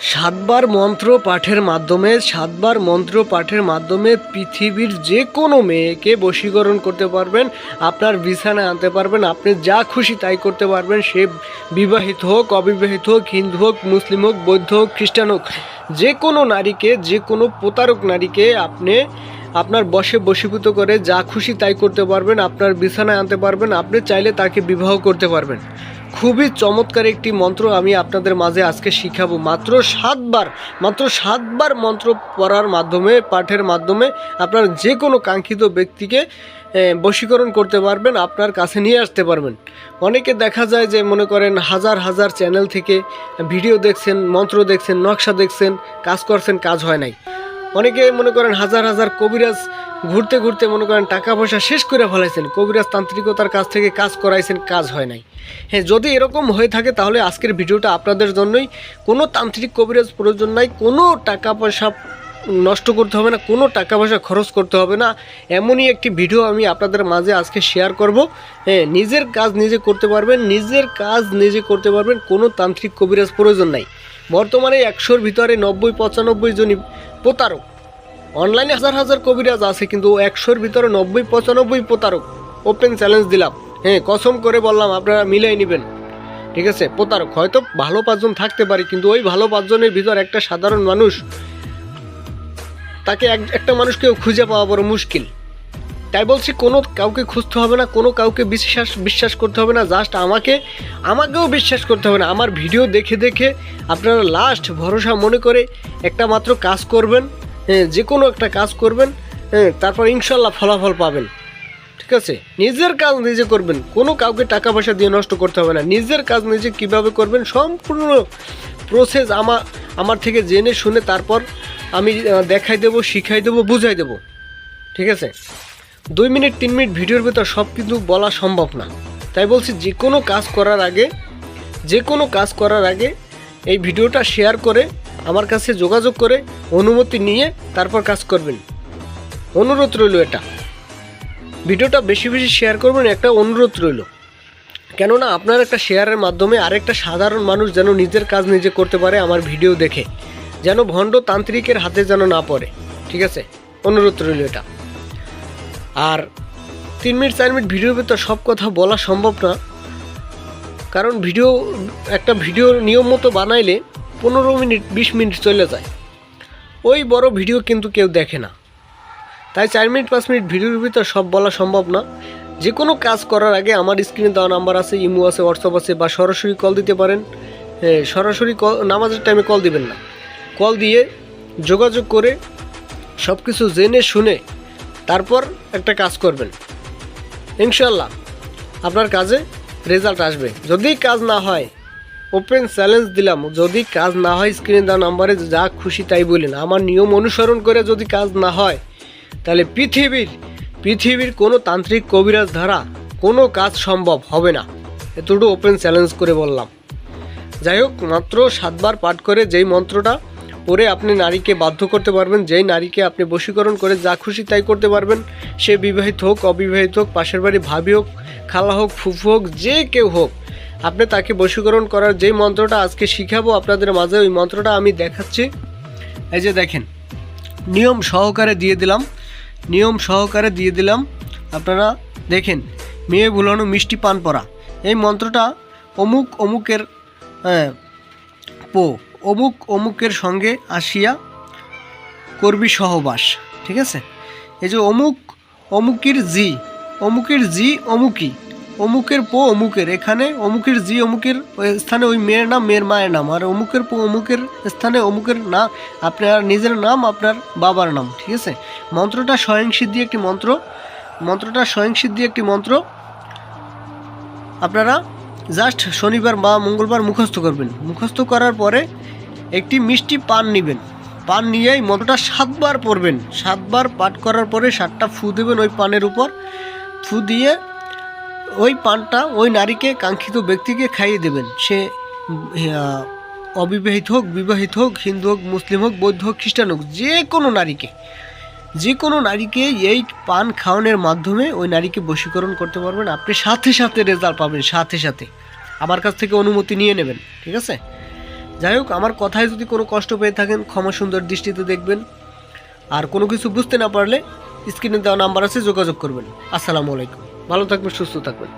সাতবার মন্ত্র পাঠের মাধ্যমে পৃথিবীর যে কোনো মেয়েকে বশীকরণ করতে পারবেন, আপনার বিছানায় আনতে পারবেন। আপনি যা খুশি তাই করতে পারবেন। সে বিবাহিত হোক, অবিবাহিত হোক, হিন্দু হোক, মুসলিম হোক, বৌদ্ধ হোক, খ্রিস্টান হোক, যে কোনো নারীকে, যে কোনো প্রতারক নারীকে আপনি আপনার বশে বশীভূত করে যা খুশি তাই করতে পারবেন, আপনার বিছানায় আনতে পারবেন। আপনি চাইলে তাকে বিবাহ করতে পারবেন। খুবই চমৎকার একটি মন্ত্র আমি আপনাদের মাঝে আজকে শিখাবো। মাত্র সাতবার মন্ত্র পড়ার মাধ্যমে, পাঠের মাধ্যমে আপনার যে কোনো কাঙ্ক্ষিত ব্যক্তিকে বশীকরণ করতে পারবেন, আপনার কাছে নিয়ে আসতে পারবেন। অনেকে দেখা যায় যে মনে করেন হাজার হাজার চ্যানেল থেকে ভিডিও দেখছেন, মন্ত্র দেখছেন, নকশা দেখছেন, কাজ করছেন, কাজ হয় নাই। অনেকে মনে করেন হাজার হাজার কবিরাজ ঘুরতে ঘুরতে মনে করেন টাকা পয়সা শেষ করে ফেলাইছেন, কবিরাজ তান্ত্রিকতার কাছ থেকে কাজ করাইছেন, কাজ হয় নাই। হ্যাঁ, যদি এরকম হয়ে থাকে তাহলে আজকের ভিডিওটা আপনাদের জন্যই। কোনো তান্ত্রিক কবিরাজ প্রয়োজন নাই, কোনো টাকা পয়সা নষ্ট করতে হবে না, কোনো টাকা পয়সা খরচ করতে হবে না। এমনই একটি ভিডিও আমি আপনাদের মাঝে আজকে শেয়ার করব। হ্যাঁ, নিজের কাজ নিজে করতে পারবেন, কোনো তান্ত্রিক কবিরাজ প্রয়োজন নাই। বর্তমানে 100-র ভিতরে 90-95 জনই প্রতারক। অনলাইনে হাজার হাজার কবিরাজ আছে, কিন্তু 100-র ভিতরে 90-95 প্রতারক। ওপেন চ্যালেঞ্জ দিলাম, হ্যাঁ, কসম করে বললাম, আপনারা মিলাই নেবেন। ঠিক আছে, প্রতারক হয়তো ভালো 5 জন থাকতে পারে, কিন্তু ওই ভালো 5 জনের ভিতর একটা সাধারণ মানুষ, তাকে একটা মানুষকেও খুঁজে পাওয়া বড় মুশকিল। তাই বলছি, কোনো কাউকে খুঁজতে হবে না, কোনো কাউকে বিশ্বাস করতে হবে না। জাস্ট আমাকেও বিশ্বাস করতে হবে না। আমার ভিডিও দেখে দেখে আপনারা লাস্ট ভরসা মনে করে একটা মাত্র কাজ করবেন, যে কোনো একটা কাজ করবেন, তারপর ইনশাল্লাহ ফলাফল পাবেন। ঠিক আছে, নিজের কাজ নিজে করবেন, কোনো কাউকে টাকা পয়সা দিয়ে নষ্ট করতে হবে না। নিজের কাজ নিজে কিভাবে করবেন সম্পূর্ণ প্রসেস আমার থেকে জেনে শুনে তারপর আমি দেখাই দেবো, শিখাই দেবো, বুঝাই দেবো। ঠিক আছে, 2 মিনিট 3 মিনিট ভিডিওর ভিতর সব কিন্তু বলা সম্ভব না। তাই বলছি, যে কোনো কাজ করার আগে এই ভিডিওটা শেয়ার করে আমার কাছে যোগাযোগ করে অনুমতি নিয়ে তারপর কাজ করবেন। অনুরোধ রইল, এটা ভিডিওটা বেশি বেশি শেয়ার করবেন, একটা অনুরোধ রইল। কেননা আপনার একটা শেয়ারের মাধ্যমে আরেকটা সাধারণ মানুষ যেন নিজের কাজ নিজে করতে পারে, আমার ভিডিও দেখে, যেন ভণ্ড তান্ত্রিকের হাতে যেন না পড়ে। ঠিক আছে, অনুরোধ রইল এটা। আর 3 মিনিট 4 মিনিট ভিডিওর ভিতর সব কথা বলা সম্ভব না, কারণ একটা ভিডিও নিয়ম মতো বানাইলে 15 মিনিট 20 মিনিট চলে যায়। ওই বড় ভিডিও কিন্তু কেউ দেখে না। তাই 4 মিনিট 5 মিনিট ভিডিওর ভিতর সব বলা সম্ভব না। যে কোনো কাজ করার আগে আমার স্ক্রিনে দেওয়া নাম্বার আছে, ইমো আছে, হোয়াটসঅ্যাপ আছে, বা সরাসরি কল দিতে পারেন। সরাসরি নামাজের টাইমে কল দিবেন না, কল দিয়ে যোগাযোগ করে সব কিছু জেনে শুনে তারপর একটা কাজ করবেন। ইনশাল্লাহ আপনার কাজে রেজাল্ট আসবে। যদি কাজ না হয়, ওপেন চ্যালেঞ্জ দিলাম, যদি কাজ না হয় স্ক্রিনে দেওয়া নাম্বারে যা খুশি তাই বলেন। আমার নিয়ম অনুসরণ করে যদি কাজ না হয়, তাহলে পৃথিবীর কোনো তান্ত্রিক কবিরাজ দ্বারা কোনো কাজ সম্ভব হবে না। এতটুকু ওপেন চ্যালেঞ্জ করে বললাম। যাই হোক, মাত্র 7বার পাঠ করে যেই মন্ত্রটা পরে আপনি নারীকে বাধ্য করতে পারবেন, যেই নারীকে আপনি বশীকরণ করে যা খুশি তাই করতে পারবেন, সে বিবাহিত হোক, অবিবাহিত হোক, পাশের বাড়ি ভাবি হোক, খালা হোক, ফুফু হোক, যে কেউ হোক, আপনি তাকে বশীকরণ করার যেই মন্ত্রটা আজকে শিখাবো আপনাদের মাঝে, ওই মন্ত্রটা আমি দেখাচ্ছি। এই যে দেখেন, নিয়ম সহকারে দিয়ে দিলাম। আপনারা দেখেন, মেয়ে ভুলানো মিষ্টি পান পরা। এই মন্ত্রটা অমুকের অমুকের সঙ্গে আসিয়া করবি সহবাস। ঠিক আছে, এই যে অমুকের এখানে অমুকের জি অমুকের স্থানে ওই মেয়ের নাম, মেয়ের মায়ের নাম, আর অমুকের অমুকের স্থানে অমুকের নাম, আপনার নিজের নাম, আপনার বাবার নাম। ঠিক আছে, মন্ত্রটা স্বয়ংসিদ্ধি একটি মন্ত্র। আপনারা জাস্ট শনিবার বা মঙ্গলবার মুখস্থ করবেন। মুখস্থ করার পরে একটি মিষ্টি পান নেবেন। পান নিয়ে এই মন্ত্রটা 7বার পড়বেন। 7বার পাঠ করার পরে 7টা ফু দেবেন ওই পানের উপর। ফু দিয়ে ওই পানটা ওই নারীকে, কাঙ্ক্ষিত ব্যক্তিকে খাইয়ে দেবেন। সে অবিবাহিত হোক, বিবাহিত হোক, হিন্দু হোক, মুসলিম হোক, বৌদ্ধ হোক, খ্রিস্টান হোক, যে কোনো নারীকে এই পান খাওয়ানোর মাধ্যমে ওই নারীকে বশীকরণ করতে পারবেন। আপনি সাথে সাথে রেজাল্ট পাবেন, সাথে সাথে। আমার কাছ থেকে অনুমতি নিয়ে নেবেন। ঠিক আছে, যাই হোক, আমার কথায় যদি কোনো কষ্ট পেয়ে থাকেন ক্ষমা সুন্দর দৃষ্টিতে দেখবেন। আর কোনো কিছু বুঝতে না পারলে স্ক্রিনে দেওয়া নাম্বার আছে, যোগাযোগ করবেন। আসসালামু আলাইকুম, ভালো থাকবেন, সুস্থ থাকবেন।